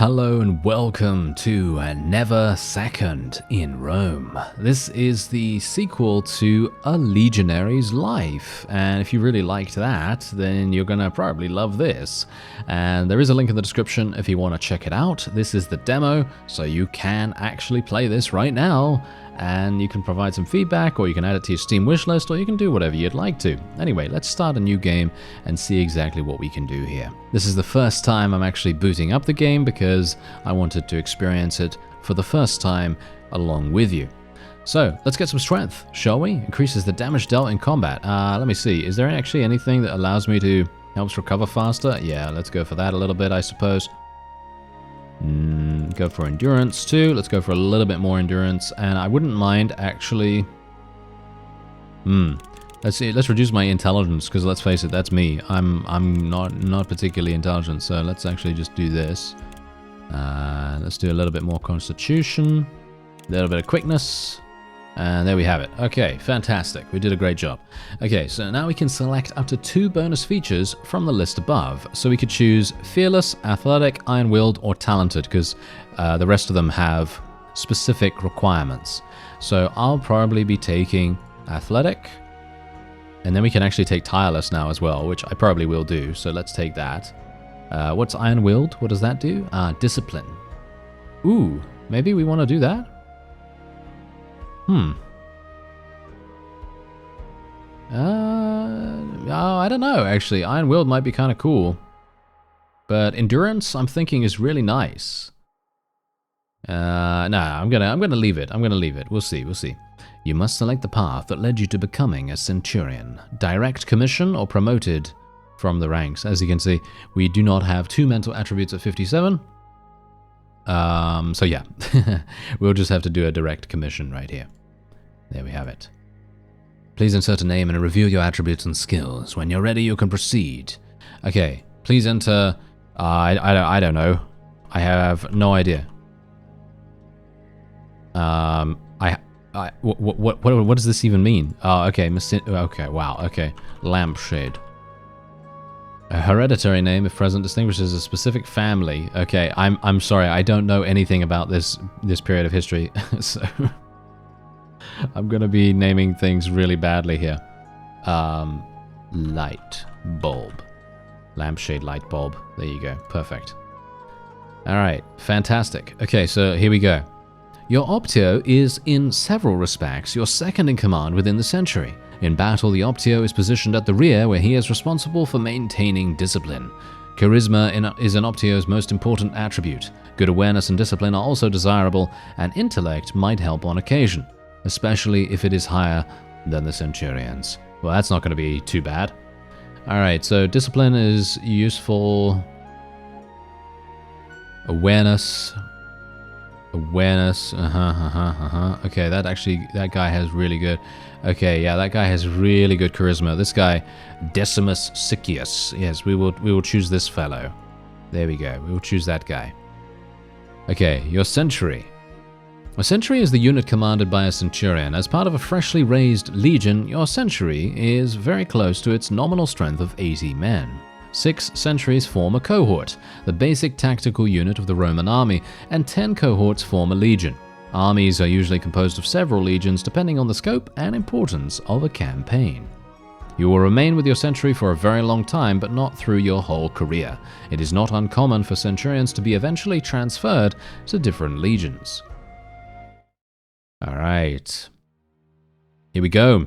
Hello and welcome to Never Second in Rome. This is the sequel to A Legionary's Life, and if you really liked that, then you're gonna probably love this. And there is a link in the description if you want to check it out. This is the demo, so you can actually play this right now, and you can provide some feedback, or you can add it to your Steam wishlist, or you can do whatever you'd like to. Anyway, let's start a new game and see exactly what we can do here. This is the first time I'm actually booting up the game because I wanted to experience it for the first time along with you. So, let's get some strength, shall we? Increases the damage dealt in combat. Let me see, is there actually anything that allows me to helps recover faster? Yeah, let's go for that a little bit, I suppose. Go for endurance too. Let's go for a little bit more endurance, and I wouldn't mind actually. Let's see. Let's reduce my intelligence because let's face it, that's me. I'm not particularly intelligent, so let's actually just do this. Let's do a little bit more constitution, a little bit of quickness, and there we have it. Okay, fantastic. We did a great job. Okay, so now we can select up to 2 bonus features from the list above. So we could choose Fearless, Athletic, Iron-Willed, or Talented, because the rest of them have specific requirements. So I'll probably be taking Athletic, and then we can actually take Tireless now as well, which I probably will do, so let's take that. What's Iron-Willed? What does that do? Discipline. Ooh, maybe we want to do that? I don't know, actually. Iron-Willed might be kind of cool. But Endurance, I'm thinking, is really nice. Nah, I'm gonna leave it. We'll see. You must select the path that led you to becoming a centurion. Direct commission or promoted from the ranks. As you can see, we do not have 2 mental attributes at 57. So yeah, we'll just have to do a direct commission right here. There we have it. Please insert a name and review your attributes and skills. When you're ready, you can proceed. Okay, please enter. I don't know. I have no idea. What does this even mean? Oh, okay, okay, wow, okay. Lampshade. A hereditary name, if present, distinguishes a specific family. Okay, I'm sorry, I don't know anything about this period of history, so I'm gonna be naming things really badly here. Light bulb. Lampshade light bulb. There you go. Perfect. Alright, fantastic. Okay, so here we go. Your Optio is, in several respects, your second in command within the century. In battle, the Optio is positioned at the rear, where he is responsible for maintaining discipline. Charisma is an Optio's most important attribute. Good awareness and discipline are also desirable, and intellect might help on occasion, especially if it is higher than the centurions. Well, that's not going to be too bad. Alright, so discipline is useful. Awareness. Okay, that guy has really good. Okay, yeah, that guy has really good charisma. This guy, Decimus Siccius. Yes, we will choose this fellow. There we go. We will choose that guy. Okay, your century. A century is the unit commanded by a centurion. As part of a freshly raised legion, your century is very close to its nominal strength of 80 men. 6 centuries form a cohort, the basic tactical unit of the Roman army, and 10 cohorts form a legion. Armies are usually composed of several legions depending on the scope and importance of a campaign. You will remain with your century for a very long time, but not through your whole career. It is not uncommon for centurions to be eventually transferred to different legions. Alright. Here we go.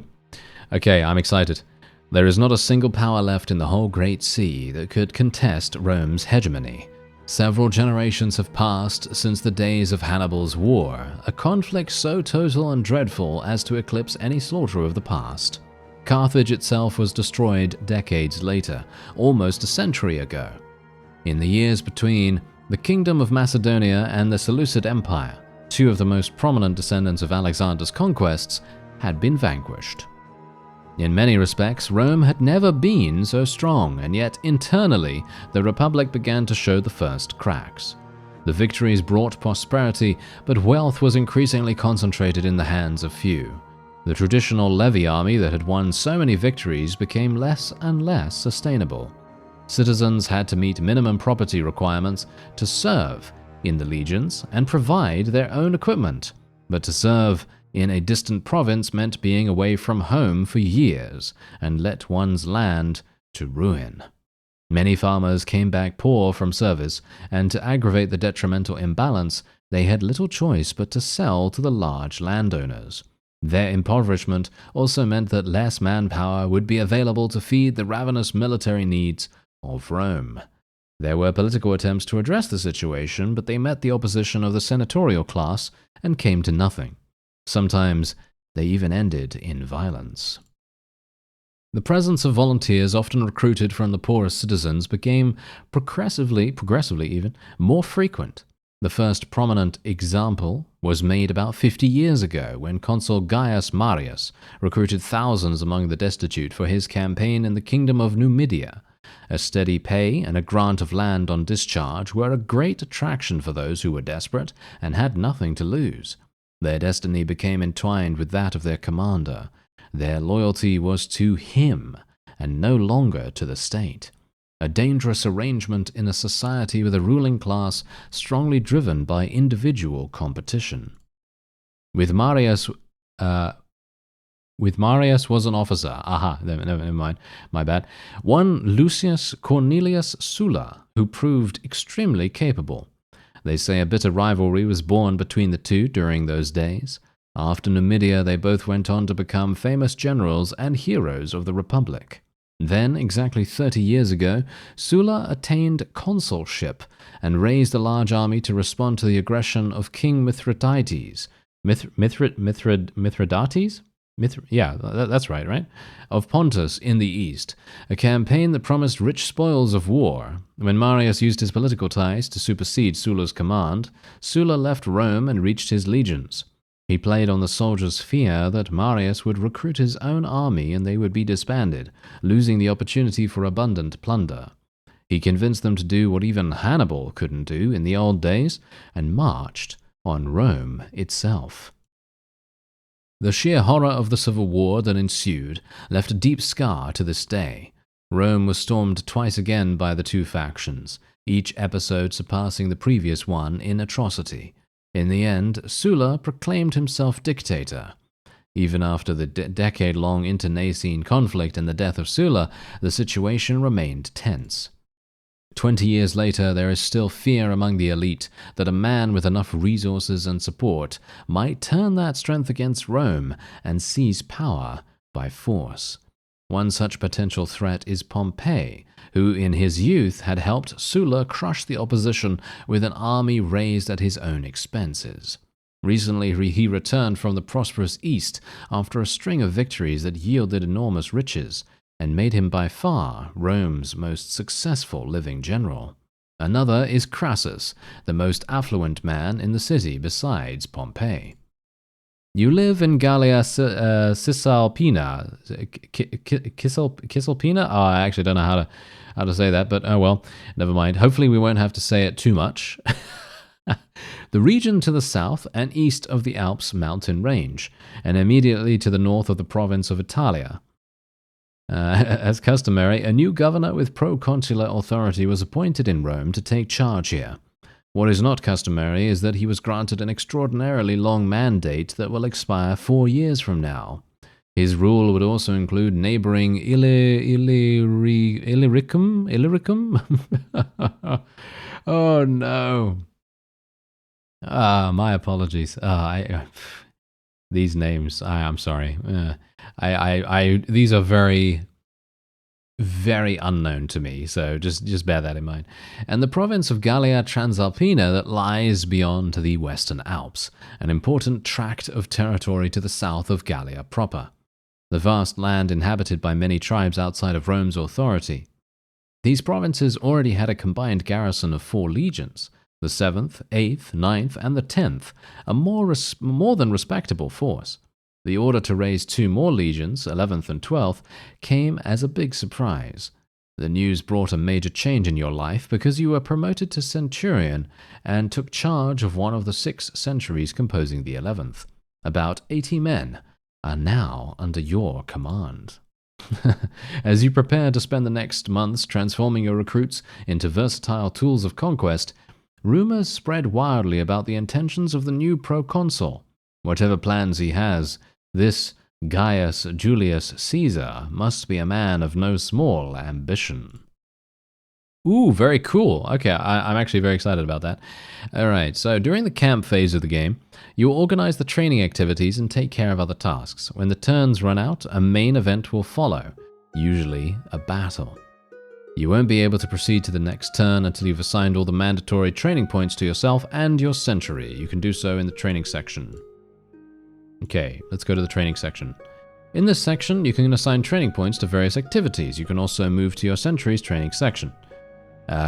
Okay, I'm excited. There is not a single power left in the whole Great Sea that could contest Rome's hegemony. Several generations have passed since the days of Hannibal's war, a conflict so total and dreadful as to eclipse any slaughter of the past. Carthage itself was destroyed decades later, almost a century ago. In the years between, the Kingdom of Macedonia and the Seleucid Empire, 2 of the most prominent descendants of Alexander's conquests, had been vanquished. In many respects, Rome had never been so strong, and yet internally, the Republic began to show the first cracks. The victories brought prosperity, but wealth was increasingly concentrated in the hands of few. The traditional levy army that had won so many victories became less and less sustainable. Citizens had to meet minimum property requirements to serve, in the legions and provide their own equipment, but to serve in a distant province meant being away from home for years and let one's land to ruin. Many farmers came back poor from service, and to aggravate the detrimental imbalance, they had little choice but to sell to the large landowners. Their impoverishment also meant that less manpower would be available to feed the ravenous military needs of Rome. There were political attempts to address the situation, but they met the opposition of the senatorial class and came to nothing. Sometimes they even ended in violence. The presence of volunteers, often recruited from the poorest citizens, became progressively even, more frequent. The first prominent example was made about 50 years ago when Consul Gaius Marius recruited thousands among the destitute for his campaign in the kingdom of Numidia. A steady pay and a grant of land on discharge were a great attraction for those who were desperate and had nothing to lose. Their destiny became entwined with that of their commander. Their loyalty was to him, and no longer to the state. A dangerous arrangement in a society with a ruling class strongly driven by individual competition. With Marius was an officer. Never mind. My bad. One Lucius Cornelius Sulla, who proved extremely capable. They say a bitter rivalry was born between the two during those days. After Numidia, they both went on to become famous generals and heroes of the Republic. Then, exactly 30 years ago, Sulla attained consulship and raised a large army to respond to the aggression of King Mithridates. Mithridates? That's right? Of Pontus in the east, a campaign that promised rich spoils of war. When Marius used his political ties to supersede Sulla's command, Sulla left Rome and reached his legions. He played on the soldiers' fear that Marius would recruit his own army and they would be disbanded, losing the opportunity for abundant plunder. He convinced them to do what even Hannibal couldn't do in the old days, and marched on Rome itself. The sheer horror of the civil war that ensued left a deep scar to this day. Rome was stormed twice again by the two factions, each episode surpassing the previous one in atrocity. In the end, Sulla proclaimed himself dictator. Even after the decade-long internecine conflict and the death of Sulla, the situation remained tense. 20 years later, there is still fear among the elite that a man with enough resources and support might turn that strength against Rome and seize power by force. One such potential threat is Pompey, who in his youth had helped Sulla crush the opposition with an army raised at his own expenses. Recently, he returned from the prosperous East after a string of victories that yielded enormous riches and made him by far Rome's most successful living general. Another is Crassus, the most affluent man in the city besides Pompey. You live in Gallia Cisalpina. Cisalpina? Oh, I actually don't know how to say that, but oh well, never mind. Hopefully we won't have to say it too much. The region to the south and east of the Alps mountain range, and immediately to the north of the province of Italia. As customary, a new governor with proconsular authority was appointed in Rome to take charge here. What is not customary is that he was granted an extraordinarily long mandate that will expire 4 years from now. His rule would also include neighboring Illyricum? Oh no. My apologies. These names, I'm sorry. These are very, very unknown to me, so just bear that in mind. And the province of Gallia Transalpina that lies beyond the Western Alps, an important tract of territory to the south of Gallia proper. The vast land inhabited by many tribes outside of Rome's authority. These provinces already had a combined garrison of 4 legions, the 7th, 8th, 9th, and the 10th, a more than respectable force. The order to raise 2 more legions, 11th and 12th, came as a big surprise. The news brought a major change in your life because you were promoted to centurion and took charge of one of the 6 centuries composing the 11th. About 80 men are now under your command. As you prepare to spend the next months transforming your recruits into versatile tools of conquest, Rumors spread wildly about the intentions of the new proconsul. Whatever plans he has, this Gaius Julius Caesar must be a man of no small ambition. Ooh, very cool. Okay, I'm actually very excited about that. Alright, so during the camp phase of the game, you will organize the training activities and take care of other tasks. When the turns run out, a main event will follow, usually a battle. You won't be able to proceed to the next turn until you've assigned all the mandatory training points to yourself and your century. You can do so in the training section. Okay, let's go to the training section. In this section, you can assign training points to various activities. You can also move to your century's training section.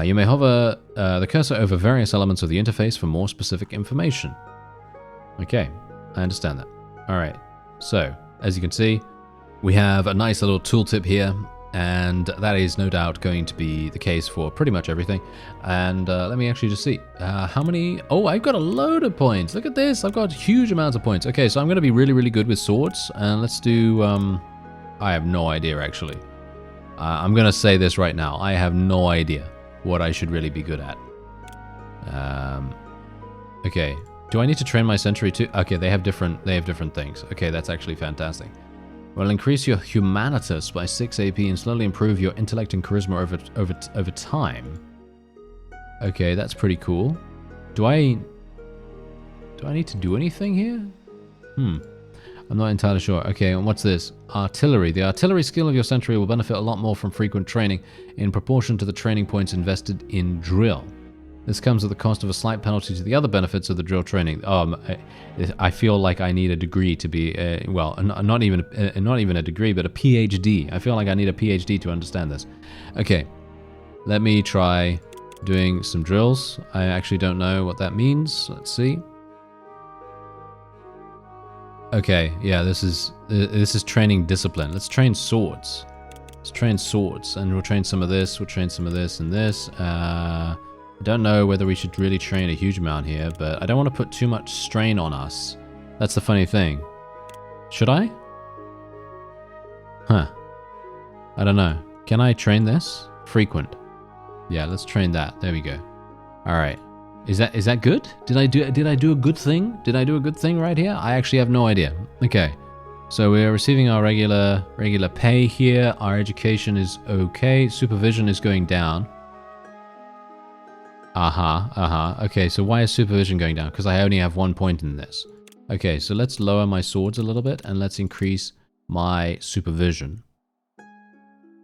You may hover the cursor over various elements of the interface for more specific information. Okay, I understand that. Alright, so, as you can see, we have a nice little tooltip here, and that is no doubt going to be the case for pretty much everything. And let me actually just see. How many... Oh, I've got a load of points. Look at this. I've got huge amounts of points. Okay, so I'm going to be really, really good with swords. And let's do... I have no idea, actually. I'm going to say this right now. I have no idea what I should really be good at. Okay. Do I need to train my century too? Okay, they have different things. Okay, that's actually fantastic. Well, increase your humanitas by 6 AP and slowly improve your intellect and charisma over time. Okay, that's pretty cool. Do I need to do anything here? I'm not entirely sure. Okay, and what's this? Artillery. The artillery skill of your century will benefit a lot more from frequent training in proportion to the training points invested in drill. This comes at the cost of a slight penalty to the other benefits of the drill training. I feel like I need a degree to be, well, not even a degree, but a PhD. I feel like I need a PhD to understand this. Okay, let me try doing some drills. I actually don't know what that means. Let's see. Okay, yeah, this is training discipline. Let's train swords. Let's train swords, and we'll train some of this. We'll train some of this and this. I don't know whether we should really train a huge amount here, but I don't want to put too much strain on us. That's the funny thing. Should I? Huh. I don't know. Can I train this? Frequent. Yeah, let's train that. There we go. All right. Is that good? Did I do a good thing? Did I do a good thing right here? I actually have no idea. Okay. So we're receiving our regular pay here. Our education is okay. Supervision is going down. Okay, so why is supervision going down? Because I only have 1 point in this. Okay, so let's lower my swords a little bit and let's increase my supervision.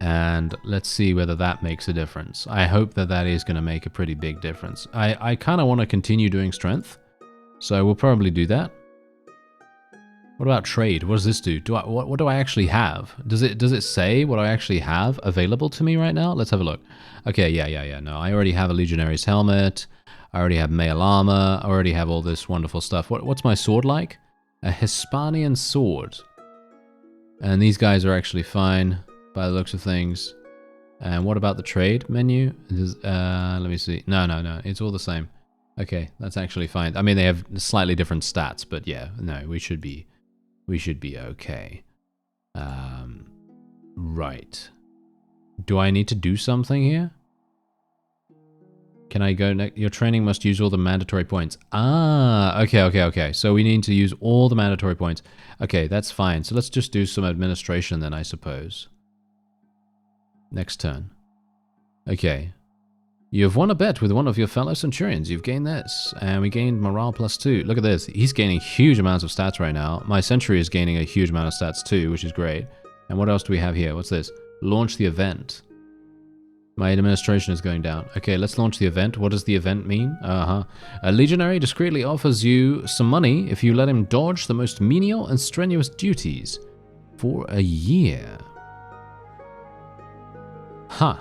And let's see whether that makes a difference. I hope that that is going to make a pretty big difference. I kind of want to continue doing strength, so we'll probably do that. What about trade? What does this do? What do I actually have? Does it say what I actually have available to me right now? Let's have a look. Okay, yeah. No, I already have a legionary's helmet. I already have mail armor. I already have all this wonderful stuff. What's my sword like? A Hispanian sword. And these guys are actually fine by the looks of things. And what about the trade menu? Let me see. No. It's all the same. Okay, that's actually fine. I mean, they have slightly different stats, but yeah, no, we should be okay. Right. Do I need to do something here? Can I go next? Your training must use all the mandatory points. Okay. So we need to use all the mandatory points. Okay, that's fine. So let's just do some administration then, I suppose. Next turn. Okay. You have won a bet with one of your fellow centurions. You've gained this. And we gained morale +2. Look at this. He's gaining huge amounts of stats right now. My century is gaining a huge amount of stats too, which is great. And what else do we have here? What's this? Launch the event. My administration is going down. Okay, let's launch the event. What does the event mean? A legionary discreetly offers you some money if you let him dodge the most menial and strenuous duties for a year. Huh.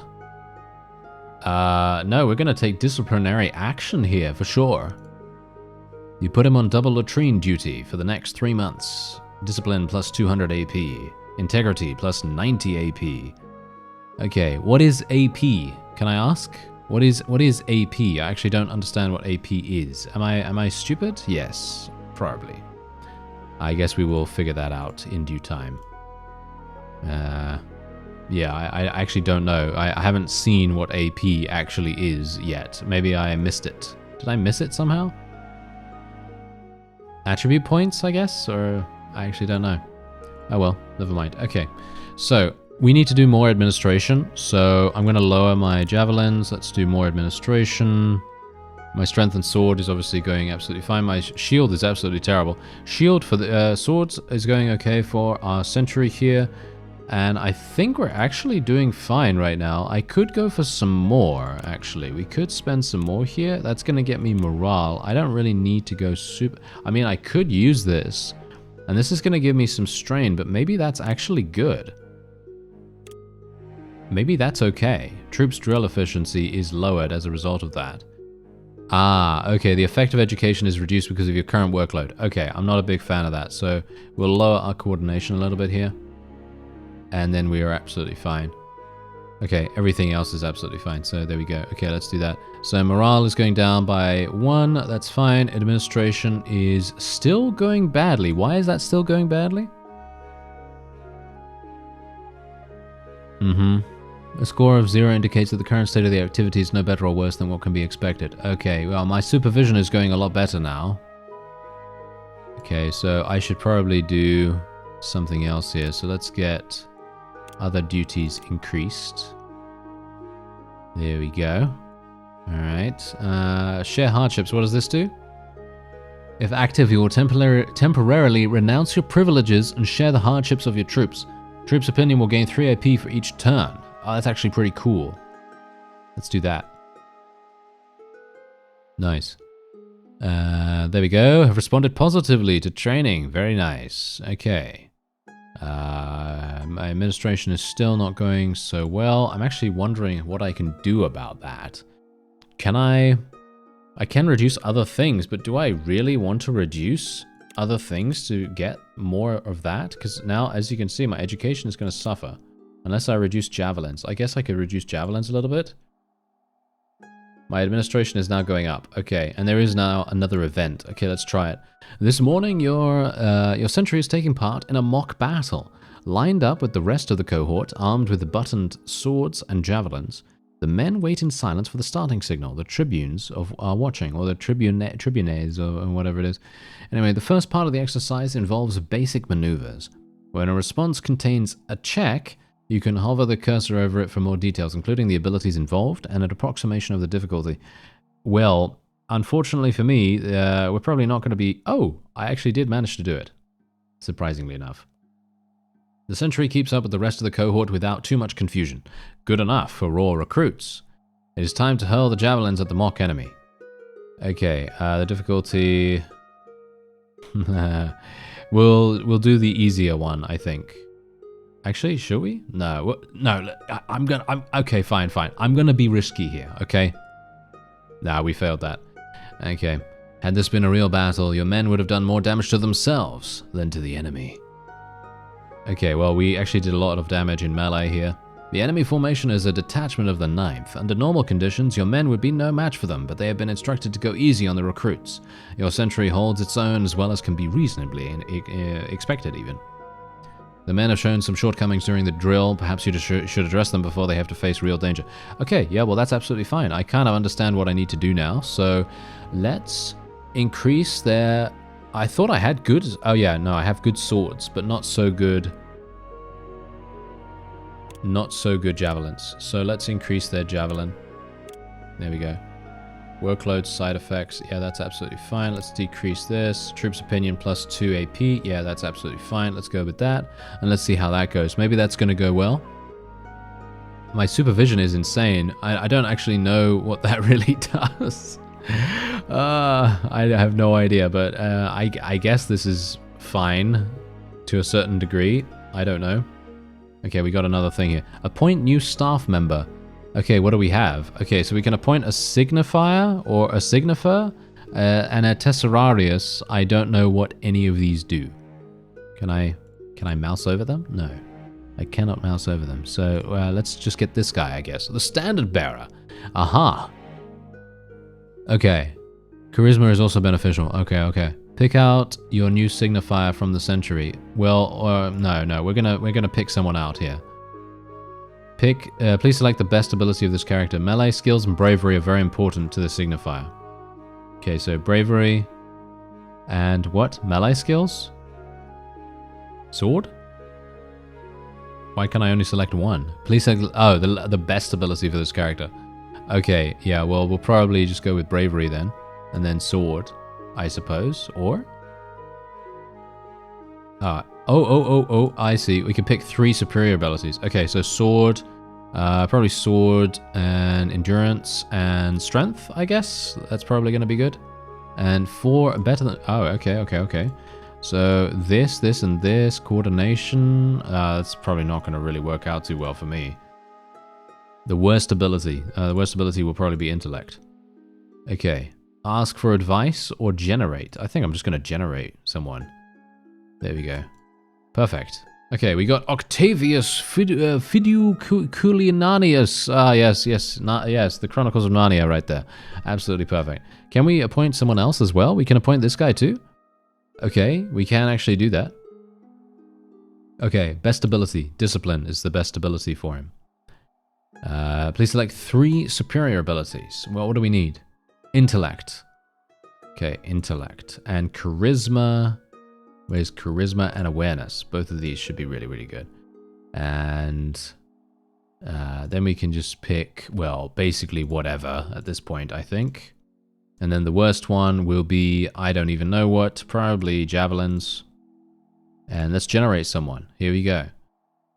No, we're going to take disciplinary action here for sure. You put him on double latrine duty for the next 3 months. Discipline +200 AP. Integrity +90 AP. Okay, what is AP? Can I ask? What is AP? I actually don't understand what AP is. Am I stupid? Yes, probably. I guess we will figure that out in due time. Yeah, I actually don't know. I haven't seen what AP actually is yet. Maybe I missed it. Did I miss it somehow? Attribute points, I guess? Or I actually don't know. Oh well, never mind. Okay, so we need to do more administration. So I'm going to lower my javelins. Let's do more administration. My strength and sword is obviously going absolutely fine. My shield is absolutely terrible. Shield for the swords is going okay for our century here. And I think we're actually doing fine right now. I could go for some more, actually. We could spend some more here. That's going to get me morale. I don't really need to go super... I mean, I could use this. And this is going to give me some strain, but maybe that's actually good. Maybe that's okay. Troops drill efficiency is lowered as a result of that. Ah, okay. The effective education is reduced because of your current workload. Okay, I'm not a big fan of that. So we'll lower our coordination a little bit here. And then we are absolutely fine. Okay, everything else is absolutely fine. So there we go. Okay, let's do that. So morale is going down by 1. That's fine. Administration is still going badly. Why is that still going badly? A score of 0 indicates that the current state of the activity is no better or worse than what can be expected. Okay, well, my supervision is going a lot better now. Okay, so I should probably do something else here. So let's get other duties increased. There we go. Alright. Share hardships. What does this do? If active, you will temporarily renounce your privileges and share the hardships of your troops. Troops' opinion will gain 3 AP for each turn. Oh, that's actually pretty cool. Let's do that. Nice. There we go. Have responded positively to training. Very nice. Okay. My administration is still not going so well. I'm actually wondering what I can do about that. Can I can reduce other things, but do I really want to reduce other things to get more of that? Because now, as you can see, my education is going to suffer. Unless I reduce javelins. I guess I could reduce javelins a little bit. My administration is now going up. Okay, and there is now another event. Okay, let's try it. This morning, your century is taking part in a mock battle. Lined up with the rest of the cohort, armed with buttoned swords and javelins, the men wait in silence for the starting signal. The tribunes are watching, or the tribunes, or whatever it is. Anyway, the first part of the exercise involves basic maneuvers. When a response contains a check, you can hover the cursor over it for more details, including the abilities involved and an approximation of the difficulty. Well, unfortunately for me, we're probably not going to be... Oh, I actually did manage to do it, surprisingly enough. The century keeps up with the rest of the cohort without too much confusion. Good enough for raw recruits. It is time to hurl the javelins at the mock enemy. Okay, the difficulty... we'll do the easier one, I think. Actually, should we? No, okay, fine. I'm gonna be risky here, okay? Nah, we failed that. Okay. Had this been a real battle, your men would have done more damage to themselves than to the enemy. Okay, well, we actually did a lot of damage in melee here. The enemy formation is a detachment of the 9th. Under normal conditions, your men would be no match for them, but they have been instructed to go easy on the recruits. Your century holds its own as well as can be reasonably expected, even. The men have shown some shortcomings during the drill. Perhaps you just should address them before they have to face real danger. Okay, yeah, well, that's absolutely fine. I kind of understand what I need to do now. So let's increase their... I thought I had good... Oh, yeah, no, I have good swords, but not so good... Not so good javelins. So let's increase their javelin. There we go. Workload, side effects. Yeah, that's absolutely fine. Let's decrease this. Troops opinion plus 2 AP. Yeah, that's absolutely fine. Let's go with that. And let's see how that goes. Maybe that's going to go well. My supervision is insane. I don't actually know what that really does. I have no idea, but I guess this is fine to a certain degree. I don't know. Okay, we got another thing here. Appoint new staff member. Okay, what do we have? Okay, so we can appoint a signifier or a signifer and a tesserarius. I don't know what any of these do. Can I mouse over them? No, I cannot mouse over them. So let's just get this guy, I guess. The standard bearer. Aha. Okay. Charisma is also beneficial. Okay. Pick out your new signifier from the century. Well, no, we're gonna pick someone out here. Please select the best ability of this character. Melee skills and bravery are very important to the signifier. Okay, so bravery and what? Melee skills? Sword? Why can I only select one? Please select... Oh, the best ability for this character. Okay, yeah, well, we'll probably just go with bravery then. And then sword, I suppose. Or? I see. We can pick 3 superior abilities. Okay, so sword, probably sword and endurance and strength, I guess. That's probably going to be good. And 4 better than... Oh, okay. So this, and this, coordination, that's probably not going to really work out too well for me. The worst ability will probably be intellect. Okay, ask for advice or generate. I think I'm just going to generate someone. There we go. Perfect. Okay, we got Octavius Fiduculianius. Ah, yes, the Chronicles of Narnia right there. Absolutely perfect. Can we appoint someone else as well? We can appoint this guy too? Okay, we can actually do that. Okay, best ability. Discipline is the best ability for him. Please select 3 superior abilities. Well, what do we need? Intellect. Okay, intellect. And charisma. Where's charisma and awareness? Both of these should be really, really good. And then we can just pick, well, basically whatever at this point, I think. And then the worst one will be, I don't even know what, probably javelins. And let's generate someone. Here we go.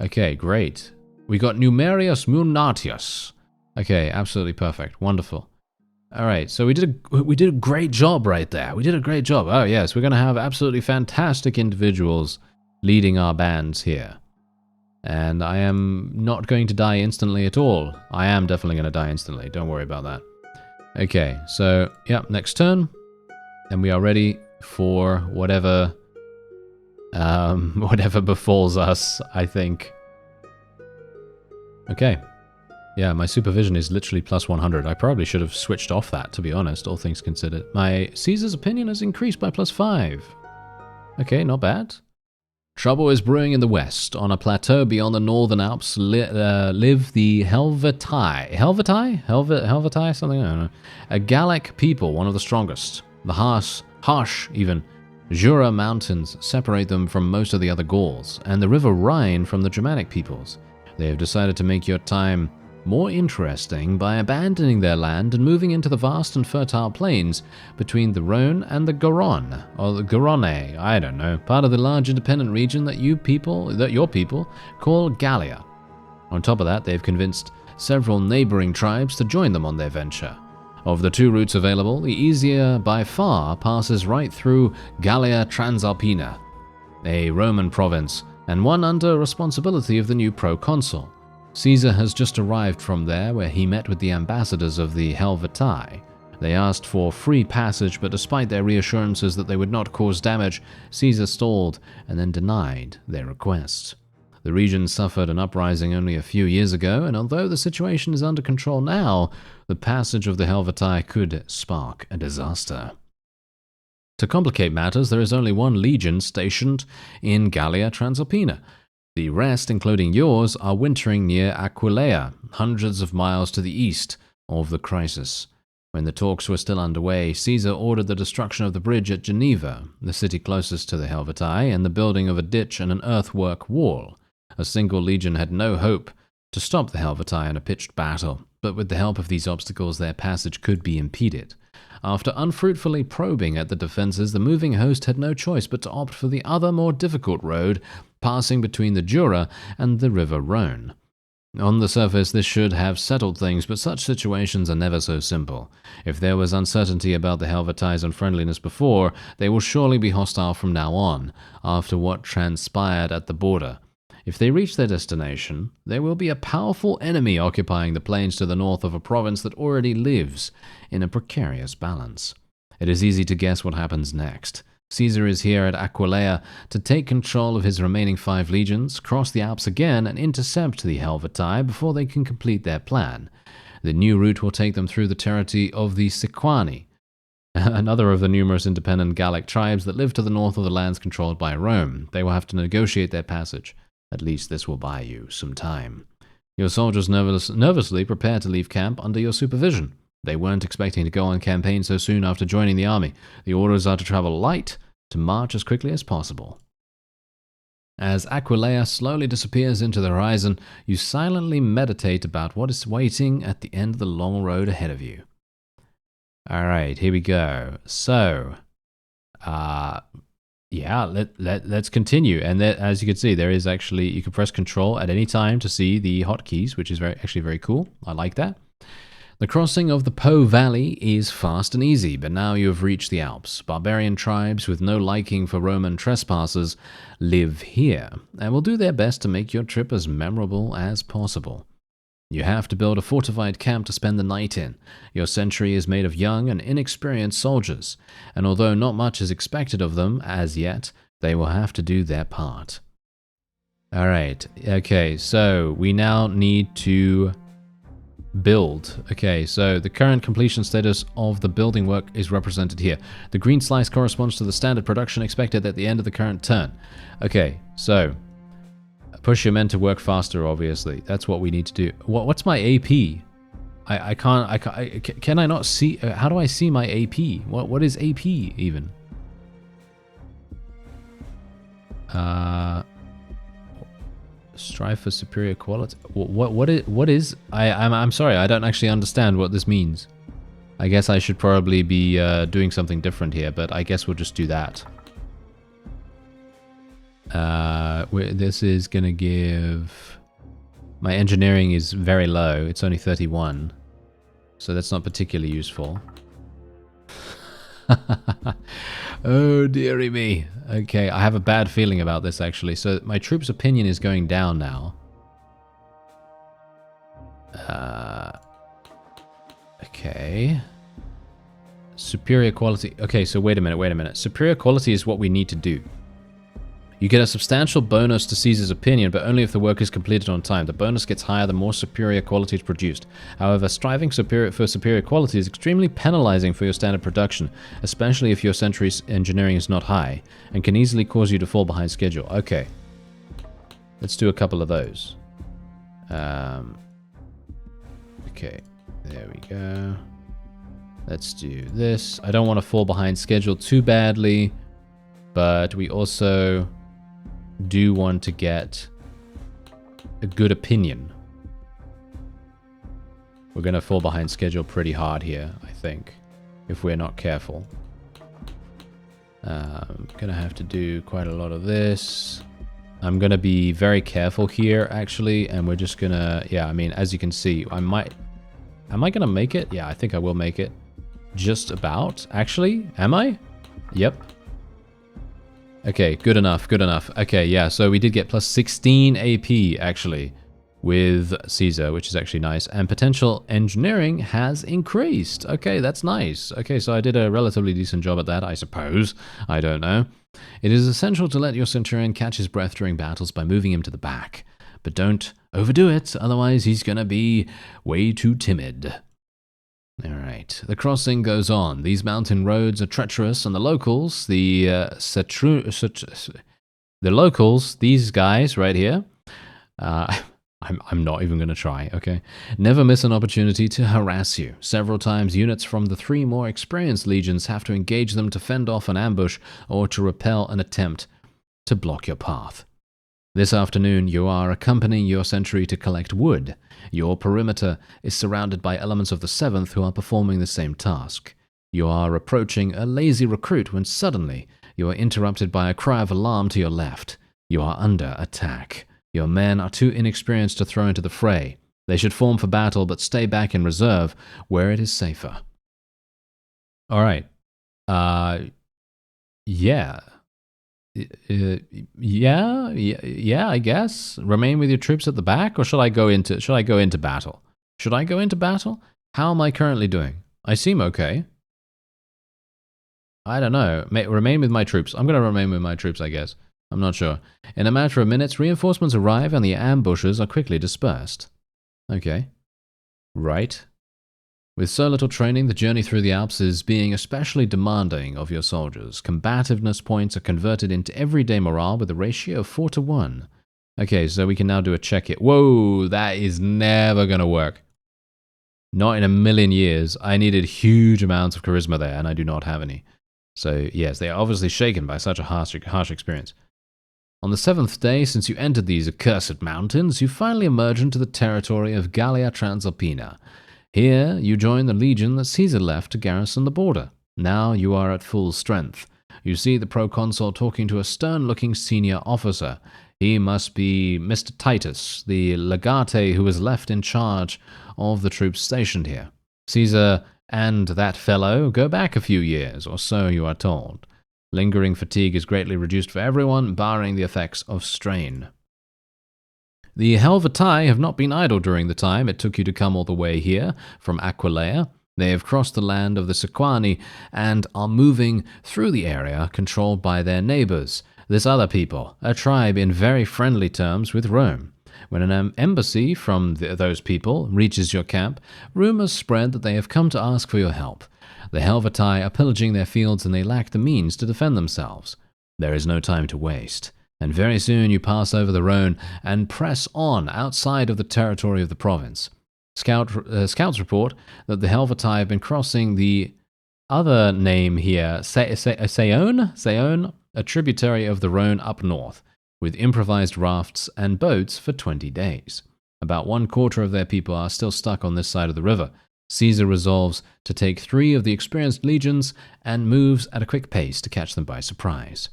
Okay, great. We got Numerius Munatius. Okay, absolutely perfect. Wonderful. All right, so we did a great job right there. We did a great job. Oh yes, we're going to have absolutely fantastic individuals leading our bands here. And I am not going to die instantly at all. I am definitely going to die instantly. Don't worry about that. Okay, so yeah, next turn. And we are ready for whatever whatever befalls us, I think. Okay. Yeah, my supervision is literally plus 100. I probably should have switched off that, to be honest, all things considered. My Caesar's opinion has increased by plus 5. Okay, not bad. Trouble is brewing in the west. On a plateau beyond the northern Alps live the Helvetii. Helvetii? Something? I don't know. A Gallic people, one of the strongest. The harsh even, Jura mountains separate them from most of the other Gauls, and the river Rhine from the Germanic peoples. They have decided to make your time more interesting by abandoning their land and moving into the vast and fertile plains between the Rhone and the Garonne, or the Garonne, I don't know, part of the large independent region that your people call Gallia. On top of that, they've convinced several neighboring tribes to join them on their venture. Of the 2 routes available, the easier by far passes right through Gallia Transalpina, a Roman province, and one under responsibility of the new proconsul. Caesar has just arrived from there, where he met with the ambassadors of the Helvetii. They asked for free passage, but despite their reassurances that they would not cause damage, Caesar stalled and then denied their request. The region suffered an uprising only a few years ago, and although the situation is under control now, the passage of the Helvetii could spark a disaster. To complicate matters, there is only one legion stationed in Gallia Transalpina. The rest, including yours, are wintering near Aquileia, hundreds of miles to the east of the crisis. When the talks were still underway, Caesar ordered the destruction of the bridge at Geneva, the city closest to the Helvetii, and the building of a ditch and an earthwork wall. A single legion had no hope to stop the Helvetii in a pitched battle, but with the help of these obstacles their passage could be impeded. After unfruitfully probing at the defenses, the moving host had no choice but to opt for the other, more difficult road, passing between the Jura and the river Rhone. On the surface, this should have settled things, but such situations are never so simple. If there was uncertainty about the Helvetii's unfriendliness before, they will surely be hostile from now on, after what transpired at the border. If they reach their destination, there will be a powerful enemy occupying the plains to the north of a province that already lives in a precarious balance. It is easy to guess what happens next. Caesar is here at Aquileia to take control of his remaining 5 legions, cross the Alps again, and intercept the Helvetii before they can complete their plan. The new route will take them through the territory of the Sequani, another of the numerous independent Gallic tribes that live to the north of the lands controlled by Rome. They will have to negotiate their passage. At least this will buy you some time. Your soldiers nervously prepare to leave camp under your supervision. They weren't expecting to go on campaign so soon after joining the army. The orders are to travel light, to march as quickly as possible. As Aquileia slowly disappears into the horizon, you silently meditate about what is waiting at the end of the long road ahead of you. Alright, here we go. So, yeah, let's continue. And as you can see, there is actually, you can press Control at any time to see the hotkeys, which is actually very cool. I like that. The crossing of the Po Valley is fast and easy, but now you have reached the Alps. Barbarian tribes with no liking for Roman trespassers live here, and will do their best to make your trip as memorable as possible. You have to build a fortified camp to spend the night in. Your century is made of young and inexperienced soldiers, and although not much is expected of them as yet, they will have to do their part. Alright, okay, so we now need to build. Okay, so the current completion status of the building work is represented here. The green slice corresponds to the standard production expected at the end of the current turn. Okay, so push your men to work faster, obviously. That's what we need to do. What's my AP? Can I not see? How do I see my AP? What is AP even? Strive for superior quality. What is? I'm sorry, I don't actually understand what this means. I guess I should probably be doing something different here, but I guess we'll just do that. This is gonna give. My engineering is very low. It's only 31, so that's not particularly useful. Oh, dearie me. Okay, I have a bad feeling about this, actually. So my troops' opinion is going down now. Okay. Superior quality. Okay, so wait a minute. Superior quality is what we need to do. You get a substantial bonus to Caesar's opinion, but only if the work is completed on time. The bonus gets higher the more superior quality is produced. However, striving for superior quality is extremely penalizing for your standard production, especially if your century's engineering is not high, and can easily cause you to fall behind schedule. Okay. Let's do a couple of those. Okay, there we go. Let's do this. I don't want to fall behind schedule too badly, but we also do want to get a good opinion. We're going to fall behind schedule pretty hard here, I think, if we're not careful. I'm going to have to do quite a lot of this. I'm going to be very careful here, actually, and we're just going to, yeah, I mean, as you can see, am I going to make it? Yeah, I think I will make it. Just about. Actually, am I? Yep. Okay, good enough. Okay, yeah, so we did get plus 16 AP, actually, with Caesar, which is actually nice. And potential engineering has increased. Okay, that's nice. Okay, so I did a relatively decent job at that, I suppose. I don't know. It is essential to let your centurion catch his breath during battles by moving him to the back. But don't overdo it, otherwise he's gonna be way too timid. Alright, the crossing goes on. These mountain roads are treacherous, and the locals, these guys right here, I'm not even going to try, okay? Never miss an opportunity to harass you. Several times, units from the 3 more experienced legions have to engage them to fend off an ambush or to repel an attempt to block your path. This afternoon, you are accompanying your century to collect wood. Your perimeter is surrounded by elements of the 7th who are performing the same task. You are approaching a lazy recruit when suddenly you are interrupted by a cry of alarm to your left. You are under attack. Your men are too inexperienced to throw into the fray. They should form for battle but stay back in reserve where it is safer. Alright. Yeah. Yeah, I guess. Remain with your troops at the back, or should I go into battle? Should I go into battle? How am I currently doing? I seem okay. I don't know. Remain with my troops. I'm going to remain with my troops, I guess. I'm not sure. In a matter of minutes, reinforcements arrive and the ambushes are quickly dispersed. Okay. Right. With so little training, the journey through the Alps is being especially demanding of your soldiers. Combativeness points are converted into everyday morale with a ratio of 4-to-1. Okay, so we can now do a check it. Whoa, that is never going to work. Not in a million years. I needed huge amounts of charisma there, and I do not have any. So, yes, they are obviously shaken by such a harsh experience. On the 7th day since you entered these accursed mountains, you finally emerge into the territory of Gallia Transalpina. Here, you join the legion that Caesar left to garrison the border. Now you are at full strength. You see the proconsul talking to a stern-looking senior officer. He must be Mr. Titus, the legate who was left in charge of the troops stationed here. Caesar and that fellow go back a few years, or so you are told. Lingering fatigue is greatly reduced for everyone, barring the effects of strain. The Helvetii have not been idle during the time it took you to come all the way here from Aquileia. They have crossed the land of the Sequani and are moving through the area controlled by their neighbors, this other people, a tribe in very friendly terms with Rome. When an embassy from those people reaches your camp, rumors spread that they have come to ask for your help. The Helvetii are pillaging their fields and they lack the means to defend themselves. There is no time to waste, and very soon you pass over the Rhone and press on outside of the territory of the province. Scouts report that the Helvetii have been crossing the other name here, Saône, a tributary of the Rhone up north, with improvised rafts and boats for 20 days. About 1/4 of their people are still stuck on this side of the river. Caesar resolves to take 3 of the experienced legions and moves at a quick pace to catch them by surprise.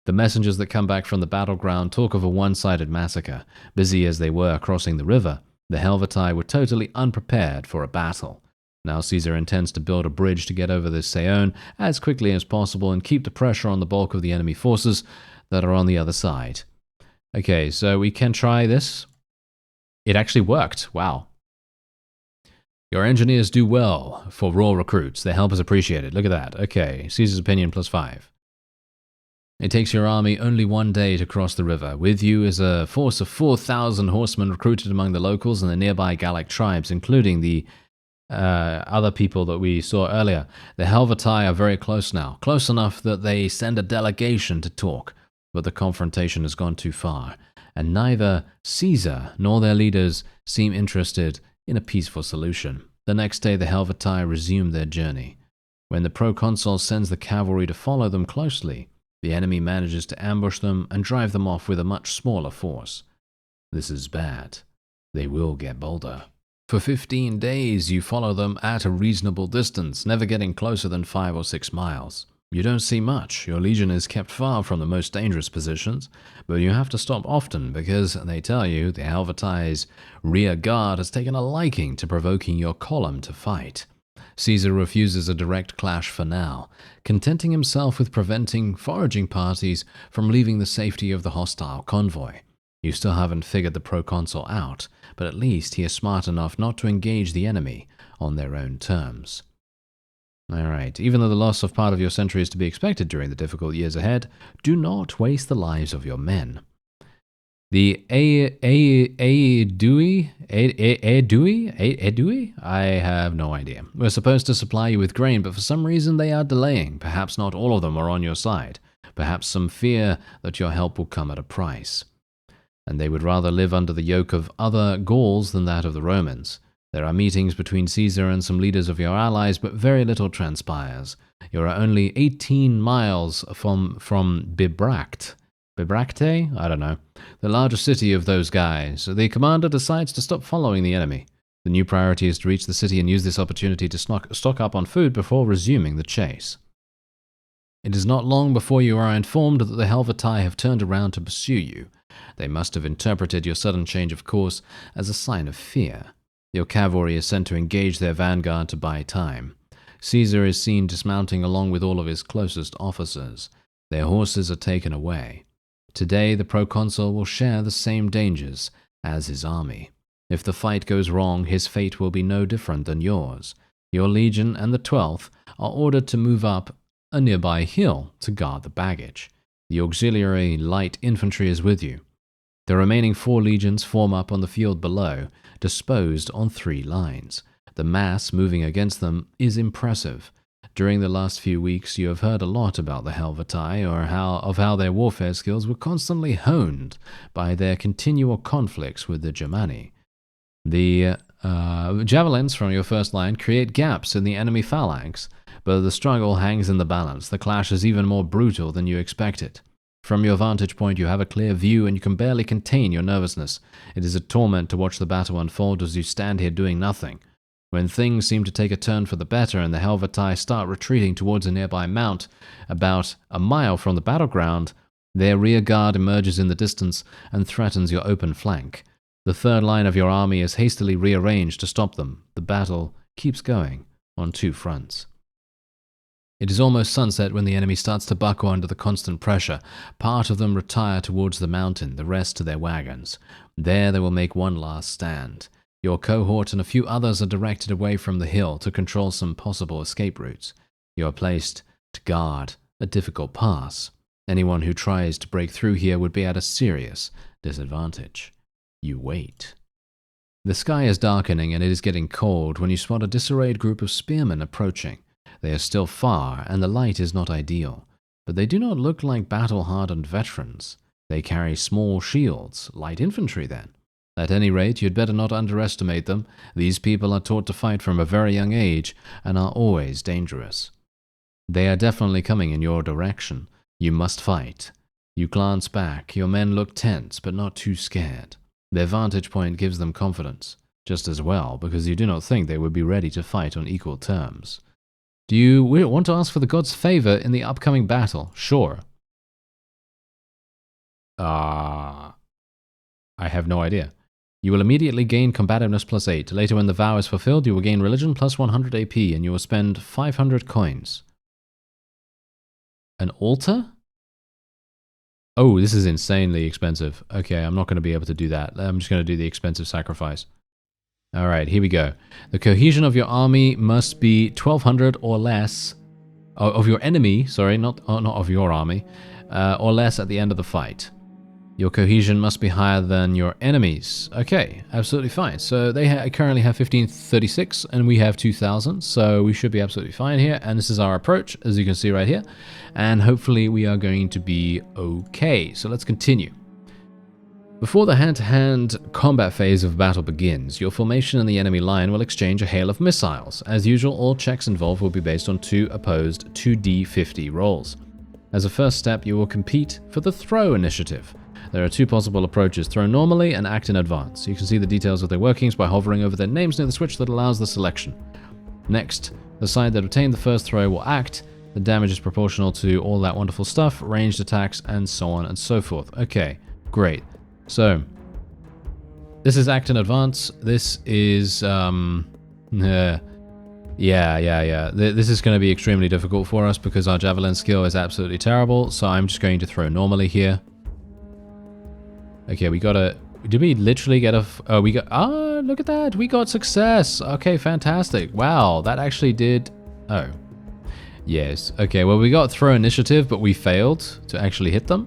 The messengers that come back from the battleground talk of a one-sided massacre. Busy as they were crossing the river, the Helvetii were totally unprepared for a battle. Now Caesar intends to build a bridge to get over this Saône as quickly as possible and keep the pressure on the bulk of the enemy forces that are on the other side. Okay, so we can try this. It actually worked. Wow. Your engineers do well for raw recruits. Their help is appreciated. Look at that. Okay, Caesar's opinion +5. It takes your army only 1 day to cross the river. With you is a force of 4,000 horsemen recruited among the locals and the nearby Gallic tribes, including the other people that we saw earlier. The Helvetii are very close now, close enough that they send a delegation to talk, but the confrontation has gone too far, and neither Caesar nor their leaders seem interested in a peaceful solution. The next day the Helvetii resume their journey. When the proconsul sends the cavalry to follow them closely, the enemy manages to ambush them and drive them off with a much smaller force. This is bad. They will get bolder. For 15 days you follow them at a reasonable distance, never getting closer than 5 or 6 miles. You don't see much. Your legion is kept far from the most dangerous positions, but you have to stop often because, they tell you, the Helvetii's rear guard has taken a liking to provoking your column to fight. Caesar refuses a direct clash for now, contenting himself with preventing foraging parties from leaving the safety of the hostile convoy. You still haven't figured the proconsul out, but at least he is smart enough not to engage the enemy on their own terms. Alright, even though the loss of part of your century is to be expected during the difficult years ahead, do not waste the lives of your men. The Aedui? I have no idea. We're supposed to supply you with grain, but for some reason they are delaying. Perhaps not all of them are on your side. Perhaps some fear that your help will come at a price. And they would rather live under the yoke of other Gauls than that of the Romans. There are meetings between Caesar and some leaders of your allies, but very little transpires. You are only 18 miles from Bibracte? I don't know. The largest city of those guys. The commander decides to stop following the enemy. The new priority is to reach the city and use this opportunity to stock up on food before resuming the chase. It is not long before you are informed that the Helvetii have turned around to pursue you. They must have interpreted your sudden change of course as a sign of fear. Your cavalry is sent to engage their vanguard to buy time. Caesar is seen dismounting along with all of his closest officers. Their horses are taken away. Today the proconsul will share the same dangers as his army. If the fight goes wrong, his fate will be no different than yours. Your legion and the 12th are ordered to move up a nearby hill to guard the baggage. The auxiliary light infantry is with you. The remaining 4 legions form up on the field below, disposed on 3 lines. The mass moving against them is impressive. During the last few weeks, you have heard a lot about the Helvetii, or how their warfare skills were constantly honed by their continual conflicts with the Germani. The Javelins from your first line create gaps in the enemy phalanx, but the struggle hangs in the balance. The clash is even more brutal than you expected. From your vantage point, you have a clear view and you can barely contain your nervousness. It is a torment to watch the battle unfold as you stand here doing nothing. When things seem to take a turn for the better and the Helvetii start retreating towards a nearby mount, about a mile from the battleground, their rear guard emerges in the distance and threatens your open flank. The third line of your army is hastily rearranged to stop them. The battle keeps going on two fronts. It is almost sunset when the enemy starts to buckle under the constant pressure. Part of them retire towards the mountain, the rest to their wagons. There they will make one last stand. Your cohort and a few others are directed away from the hill to control some possible escape routes. You are placed to guard a difficult pass. Anyone who tries to break through here would be at a serious disadvantage. You wait. The sky is darkening and it is getting cold when you spot a disarrayed group of spearmen approaching. They are still far, and the light is not ideal, but they do not look like battle-hardened veterans. They carry small shields, light infantry then. At any rate, you'd better not underestimate them. These people are taught to fight from a very young age, and are always dangerous. They are definitely coming in your direction. You must fight. You glance back. Your men look tense, but not too scared. Their vantage point gives them confidence, just as well, because you do not think they would be ready to fight on equal terms. Do you want to ask for the gods' favor in the upcoming battle? Sure. I have no idea. You will immediately gain combativeness +8. Later, when the vow is fulfilled, you will gain religion +100 AP, and you will spend 500 coins. An altar? Oh, this is insanely expensive. Okay, I'm not going to be able to do that. I'm just going to do the expensive sacrifice. Alright, here we go. The cohesion of your army must be 1200 or less. Of your enemy, sorry, not of your army, or less at the end of the fight. Your cohesion must be higher than your enemies. Okay, absolutely fine. So they currently have 1536 and we have 2000, so we should be absolutely fine here. And this is our approach, as you can see right here. And hopefully we are going to be okay. So let's continue. Before the hand-to-hand combat phase of battle begins, your formation and the enemy line will exchange a hail of missiles. As usual, all checks involved will be based on two opposed 2d50 rolls. As a first step, you will compete for the throw initiative. There are two possible approaches: throw normally and act in advance. You can see the details of their workings by hovering over their names near the switch that allows the selection. Next, the side that obtained the first throw will act. The damage is proportional to all that wonderful stuff, ranged attacks, and so on and so forth. Okay, great. So, this is act in advance. This is, This is going to be extremely difficult for us because our javelin skill is absolutely terrible. So I'm just going to throw normally here. Okay, we got a... Did we literally get a... Oh, we got... Ah, look at that. We got success. Okay, fantastic. Wow, that actually did... Oh. Yes. Okay, well, we got throw initiative, but we failed to actually hit them.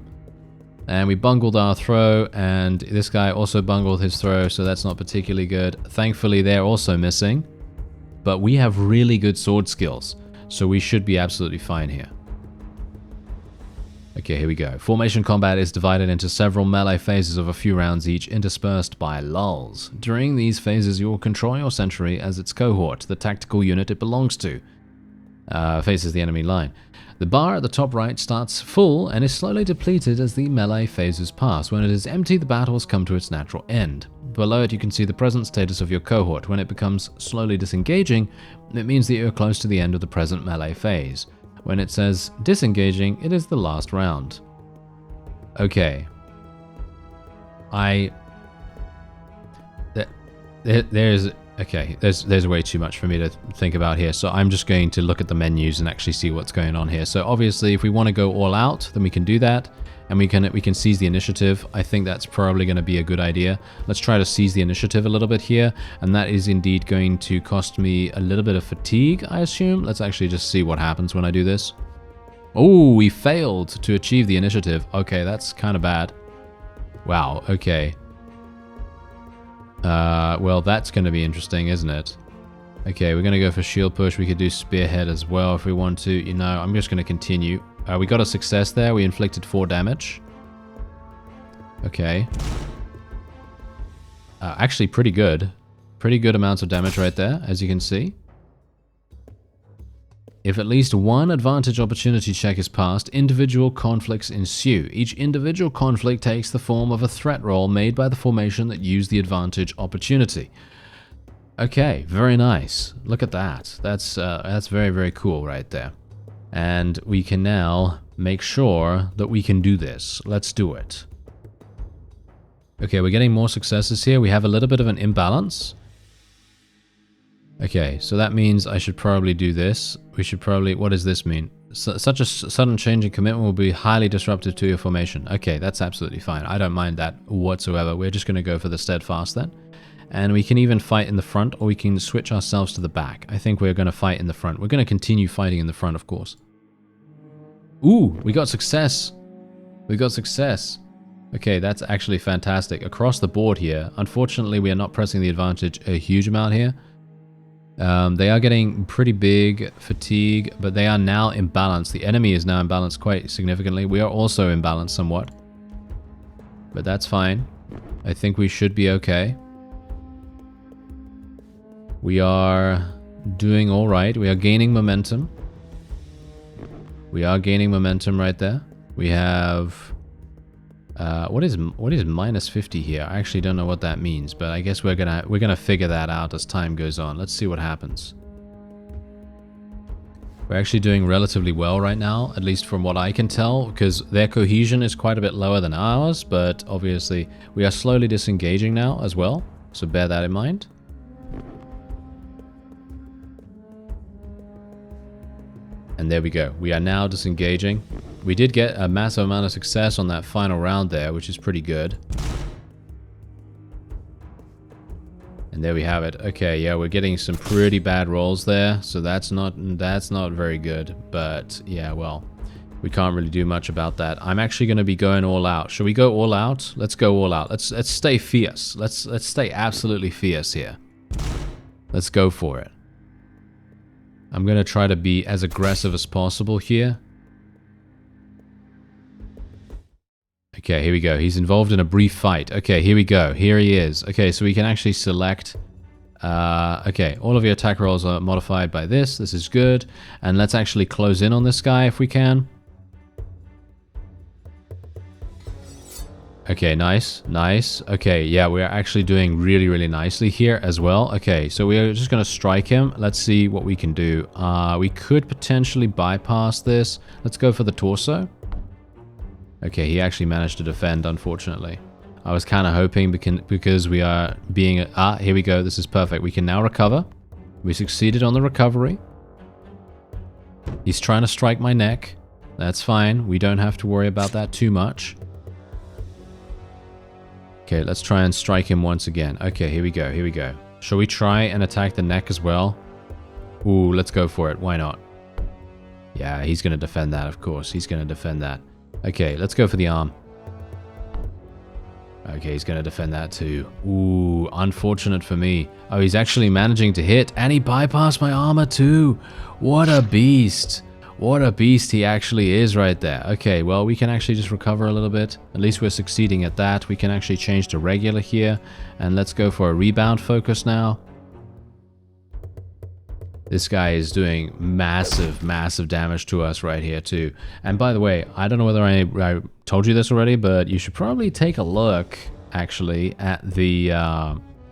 And we bungled our throw, and this guy also bungled his throw, so that's not particularly good. Thankfully, they're also missing. But we have really good sword skills, so we should be absolutely fine here. Okay, here we go. Formation combat is divided into several melee phases of a few rounds each, interspersed by lulls. During these phases, you will control your sentry as its cohort, the tactical unit it belongs to, faces the enemy line. The bar at the top right starts full and is slowly depleted as the melee phases pass. When it is empty, the battle has come to its natural end. Below it, you can see the present status of your cohort. When it becomes slowly disengaging, it means that you're close to the end of the present melee phase. When it says disengaging, it is the last round. Okay. There's way too much for me to think about here, so I'm just going to look at the menus and actually see what's going on here. So obviously, if we want to go all out, then we can do that, and we can seize the initiative. I think that's probably going to be a good idea. Let's try to seize the initiative a little bit here, and that is indeed going to cost me a little bit of fatigue, I assume. Let's actually just see what happens when I do this. Oh, we failed to achieve the initiative. Okay, that's kind of bad. Wow, okay. Well, that's going to be interesting, isn't it? Okay, we're going to go for shield push. We could do spearhead as well if we want to. You know, I'm just going to continue. We got a success there. We inflicted 4 damage. Okay. Actually, pretty good. Pretty good amounts of damage right there, as you can see. If at least one advantage opportunity check is passed, individual conflicts ensue. Each individual conflict takes the form of a threat roll made by the formation that used the advantage opportunity. Okay, very nice. Look at that. That's very, very cool right there. And we can now make sure that we can do this. Let's do it. Okay, we're getting more successes here. We have a little bit of an imbalance. Okay, so that means I should probably do this. We should probably... What does this mean? Such a sudden change in commitment will be highly disruptive to your formation. Okay, that's absolutely fine. I don't mind that whatsoever. We're just going to go for the steadfast then. And we can even fight in the front, or we can switch ourselves to the back. I think we're going to fight in the front. We're going to continue fighting in the front, of course. Ooh, we got success. We got success. Okay, that's actually fantastic. Across the board here. Unfortunately, we are not pressing the advantage a huge amount here. They are getting pretty big fatigue, but they are now imbalanced. The enemy is now imbalanced quite significantly. We are also imbalanced somewhat. But that's fine. I think we should be okay. We are doing all right. We are gaining momentum. We are gaining momentum right there. We have... what is minus 50 here? I actually don't know what that means, but I guess we're gonna figure that out as time goes on. Let's see what happens. We're actually doing relatively well right now, at least from what I can tell, because their cohesion is quite a bit lower than ours, but obviously we are slowly disengaging now as well, so bear that in mind. And there we go. We are now disengaging. We did get a massive amount of success on that final round there, which is pretty good. And there we have it. Okay, yeah, we're getting some pretty bad rolls there, so that's not very good. But yeah, well, we can't really do much about that. I'm actually going to be going all out. Should we go all out? Let's go all out. Let's stay fierce. Let's stay absolutely fierce here. Let's go for it. I'm going to try to be as aggressive as possible here. Okay, here we go. He's involved in a brief fight. Okay, here we go. Here he is. Okay, so we can actually select... okay, all of your attack rolls are modified by this. This is good. And let's actually close in on this guy if we can. Okay, nice, nice. Okay, yeah, we're actually doing really, really nicely here as well. Okay, so we're just going to strike him. Let's see what we can do. We could potentially bypass this. Let's go for the torso. Okay, he actually managed to defend, unfortunately. I was kind of hoping because we are being... here we go. This is perfect. We can now recover. We succeeded on the recovery. He's trying to strike my neck. That's fine. We don't have to worry about that too much. Okay, let's try and strike him once again. Okay, here we go, here we go. Shall we try and attack the neck as well? Ooh, let's go for it. Why not? Yeah, he's going to defend that, of course. He's going to defend that. Okay, let's go for the arm. Okay, he's going to defend that too. Ooh, unfortunate for me. Oh, he's actually managing to hit, and he bypassed my armor too. What a beast. What a beast he actually is right there. Okay, well, we can actually just recover a little bit. At least we're succeeding at that. We can actually change to regular here. And let's go for a rebound focus now. This guy is doing massive, massive damage to us right here too. And by the way, I don't know whether I told you this already, but you should probably take a look, actually, at the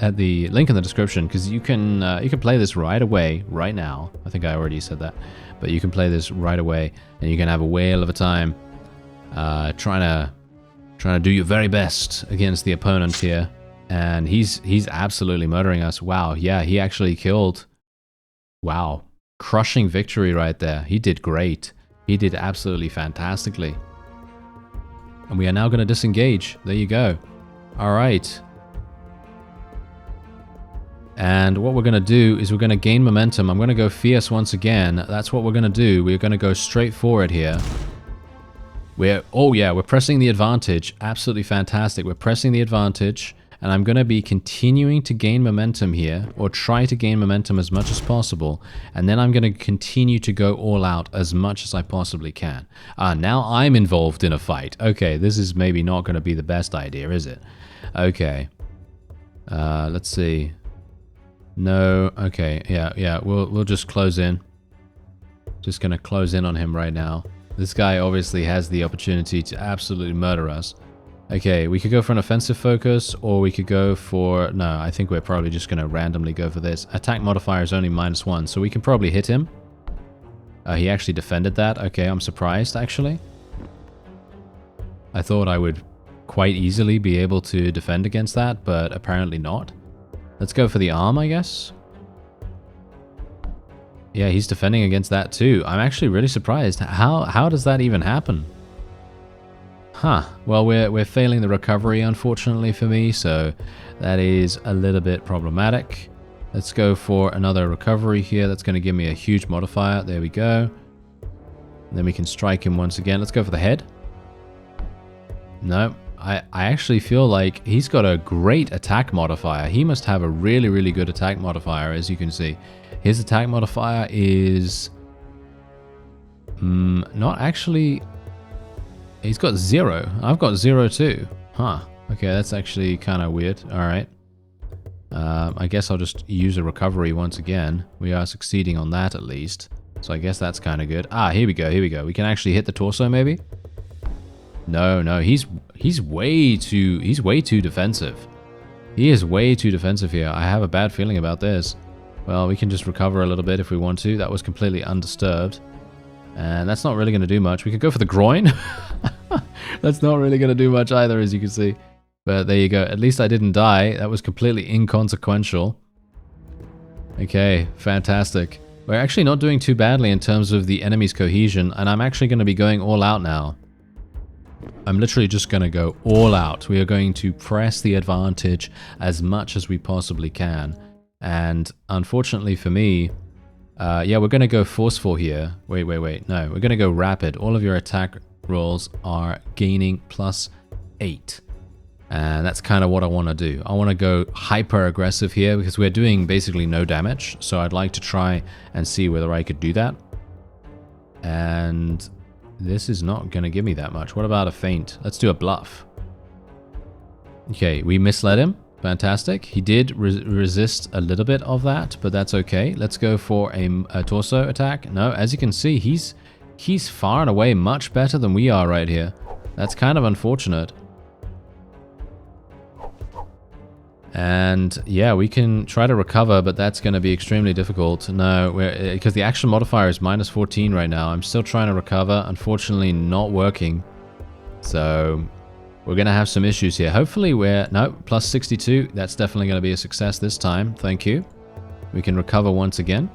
link in the description, because you can play this right away, right now. I think I already said that. But you can play this right away, and you can have a whale of a time trying to do your very best against the opponent here. And he's absolutely murdering us. Wow, yeah, he actually killed. Wow, crushing victory right there. He did great. He did absolutely fantastically. And we are now going to disengage. There you go. All right. And what we're going to do is we're going to gain momentum. I'm going to go fierce once again. That's what we're going to do. We're going to go straight forward here. Oh yeah, we're pressing the advantage. Absolutely fantastic. We're pressing the advantage. And I'm going to be continuing to gain momentum here, or try to gain momentum as much as possible. And then I'm going to continue to go all out as much as I possibly can. Now I'm involved in a fight. Okay, this is maybe not going to be the best idea, is it? Okay. Let's see. No, okay, yeah, we'll just close in. Just gonna close in on him right now. This guy obviously has the opportunity to absolutely murder us. Okay, we could go for an offensive focus, or we could go for... No, I think we're probably just gonna randomly go for this. Attack modifier is only -1, so we can probably hit him. He actually defended that. Okay, I'm surprised, actually. I thought I would quite easily be able to defend against that, but apparently not. Let's go for the arm, I guess. Yeah, he's defending against that too. I'm actually really surprised. How does that even happen? Huh. Well, we're failing the recovery, unfortunately for me, so that is a little bit problematic. Let's go for another recovery here. That's going to give me a huge modifier. There we go. Then we can strike him once again. Let's go for the head. No, I actually feel like he's got a great attack modifier. He must have a really, really good attack modifier, as you can see. His attack modifier is... not actually... He's got 0. I've got 0 too. Huh. Okay, that's actually kind of weird. Alright. I guess I'll just use a recovery once again. We are succeeding on that at least. So I guess that's kind of good. Ah, here we go, here we go. We can actually hit the torso maybe? No, he's way too defensive. He is way too defensive here. I have a bad feeling about this. Well, we can just recover a little bit if we want to. That was completely undisturbed. And that's not really going to do much. We could go for the groin. That's not really going to do much either, as you can see. But there you go. At least I didn't die. That was completely inconsequential. Okay, fantastic. We're actually not doing too badly in terms of the enemy's cohesion, and I'm actually going to be going all out now. I'm literally just going to go all out. We are going to press the advantage as much as we possibly can. And unfortunately for me, yeah, we're going to go forceful here. Wait. No, we're going to go rapid. All of your attack rolls are gaining +8. And that's kind of what I want to do. I want to go hyper aggressive here because we're doing basically no damage. So I'd like to try and see whether I could do that. And this is not going to give me that much. What about a feint? Let's do a bluff. Okay, we misled him. Fantastic. He did resist a little bit of that, but that's okay. Let's go for a torso attack. No, as you can see, he's far and away much better than we are right here. That's kind of unfortunate. And yeah, we can try to recover, but that's going to be extremely difficult. No, because the action modifier is -14 right now. I'm still trying to recover. Unfortunately, not working. So we're going to have some issues here. Hopefully we're... No, +62. That's definitely going to be a success this time. Thank you. We can recover once again.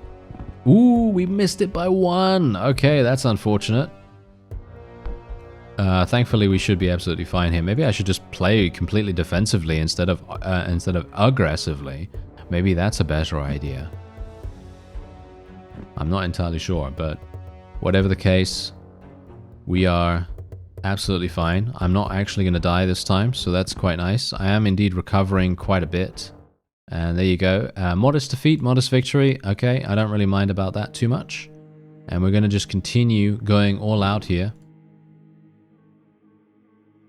Ooh, we missed it by 1. Okay, that's unfortunate. Thankfully, we should be absolutely fine here. Maybe I should just play completely defensively instead of aggressively. Maybe that's a better idea. I'm not entirely sure, but whatever the case, we are absolutely fine. I'm not actually going to die this time, so that's quite nice. I am indeed recovering quite a bit. And there you go. Modest defeat, modest victory. Okay, I don't really mind about that too much. And we're going to just continue going all out here.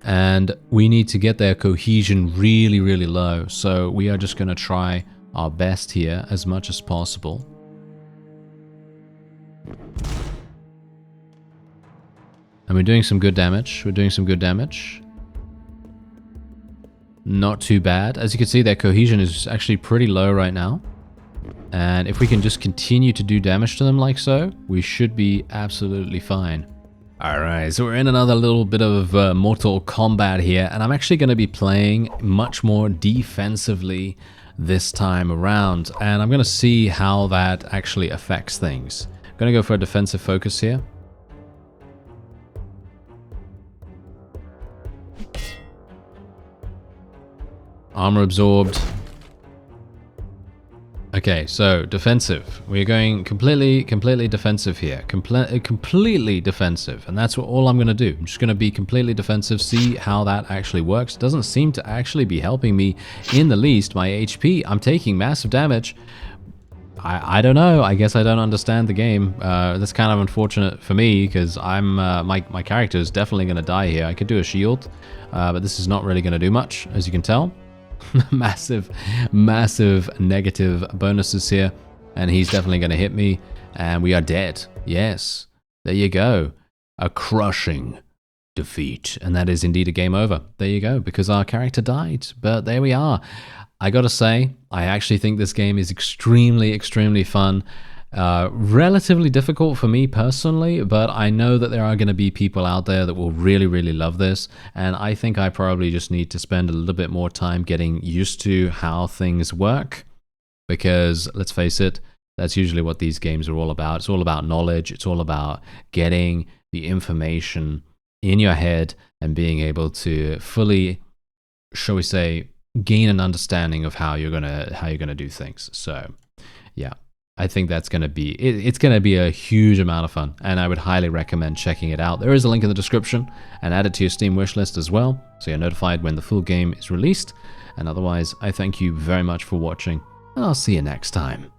And we need to get their cohesion really, really low. So we are just going to try our best here as much as possible. And we're doing some good damage. We're doing some good damage. Not too bad. As you can see, their cohesion is actually pretty low right now. And if we can just continue to do damage to them like so, we should be absolutely fine. Alright, so we're in another little bit of Mortal Kombat here, and I'm actually going to be playing much more defensively this time around, and I'm going to see how that actually affects things. I'm going to go for a defensive focus here. Armor absorbed. Okay, so defensive. We're going completely defensive here. Completely defensive. And that's all I'm going to do. I'm just going to be completely defensive, see how that actually works. It doesn't seem to actually be helping me in the least. My HP, I'm taking massive damage. I don't know. I guess I don't understand the game. That's kind of unfortunate for me because I'm my character is definitely going to die here. I could do a shield, but this is not really going to do much, as you can tell. massive, massive negative bonuses here. And he's definitely going to hit me. And we are dead. Yes. There you go. A crushing defeat. And that is indeed a game over. There you go. Because our character died. But there we are. I gotta say, I actually think this game is extremely, extremely fun. Relatively difficult for me personally, but I know that there are going to be people out there that will really, really love this, and I think I probably just need to spend a little bit more time getting used to how things work, because let's face it, that's usually what these games are all about. It's all about knowledge, it's all about getting the information in your head and being able to fully, shall we say, gain an understanding of how you're gonna do things. So yeah, I think that's going to be, it's going to be a huge amount of fun, and I would highly recommend checking it out. There is a link in the description, and add it to your Steam wishlist as well, so you're notified when the full game is released. And otherwise, I thank you very much for watching, and I'll see you next time.